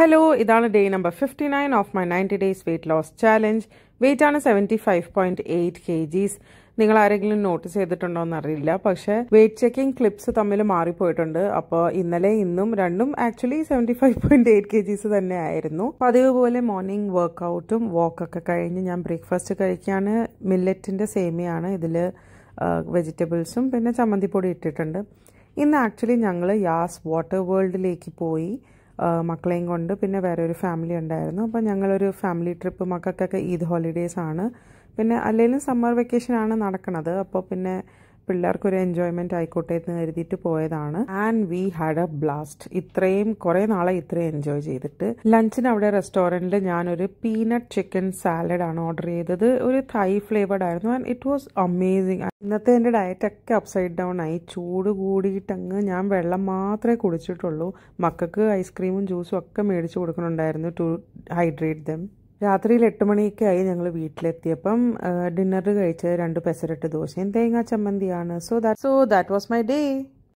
Hello, ഇതാണ് day number 59 of my 90 days weight loss challenge. Weight ആണ് 75.8 kgs. നിങ്ങൾ ആരെങ്കിലും നോട്ടീസ് ചെയ്തിട്ടുണ്ടോ എന്നറിയില്ല, പക്ഷേ വെയിറ്റ് ചെക്കിംഗ് ക്ലിപ്സ് തമ്മിൽ മാറിപ്പോയിട്ടുണ്ട്. അപ്പോൾ ഇന്നലെ ഇന്നും രണ്ടും ആക്ച്വലി 75.8 kgs തന്നെ ആയിരുന്നു. പതിവ് പോലെ മോർണിംഗ് വർക്കൗട്ടും വാക്കൊക്കെ കഴിഞ്ഞ് ഞാൻ ബ്രേക്ക്ഫാസ്റ്റ് കഴിക്കുകയാണ്. മില്ലറ്റിൻ്റെ സേമിയാണ്, ഇതിൽ വെജിറ്റബിൾസും പിന്നെ ചമ്മന്തിപ്പൊടി ഇട്ടിട്ടുണ്ട്. ഇന്ന് ആക്ച്വലി ഞങ്ങൾ യാസ് വാട്ടർ വേൾഡിലേക്ക് പോയി മക്കളെയും കൊണ്ട്. പിന്നെ വേറെ ഒരു ഫാമിലി ഉണ്ടായിരുന്നു. അപ്പോൾ ഞങ്ങളൊരു ഫാമിലി ട്രിപ്പ്, മക്കൾക്കൊക്കെ ഈദ് ഹോളിഡേയ്സ് ആണ്, പിന്നെ അല്ലെങ്കിലും സമ്മർ വെക്കേഷൻ ആണ് നടക്കുന്നത്. അപ്പോൾ പിന്നെ പിള്ളേർക്കൊരു എൻജോയ്മെൻറ്റ് ആയിക്കോട്ടെ എന്ന് കരുതിയിട്ട് പോയതാണ്. And we had A blast. കുറേ നാളെ ഇത്രയും എൻജോയ് ചെയ്തിട്ട്. ലഞ്ചിന് അവിടെ റെസ്റ്റോറൻറ്റിൽ ഞാനൊരു പീനട്ട് ചിക്കൻ സാലഡാണ് ഓർഡർ ചെയ്തത്. ഒരു തൈ ഫ്ലേവർഡ് ആയിരുന്നു ആൻഡ് ഇറ്റ് വാസ് അമേസിങ്. ഇന്നത്തെ എൻ്റെ ഡയറ്റൊക്കെ അപ്സൈഡ് ഡൗൺ ആയി. ചൂട് കൂടിയിട്ടങ്ങ് ഞാൻ വെള്ളം മാത്രമേ കുടിച്ചിട്ടുള്ളൂ. മക്കൾക്ക് ഐസ്ക്രീമും ജ്യൂസും ഒക്കെ മേടിച്ച് കൊടുക്കുന്നുണ്ടായിരുന്നു ടു ഹൈഡ്രേറ്റ് ദം. രാത്രിയിൽ 8 മണിയൊക്കെ ആയി ഞങ്ങൾ വീട്ടിലെത്തിയപ്പം. ഡിന്നർ കഴിച്ചത് 2 പെസരട്ട് ദോശയും തേങ്ങാ ചമ്മന്തിയാണ്. So that was my day.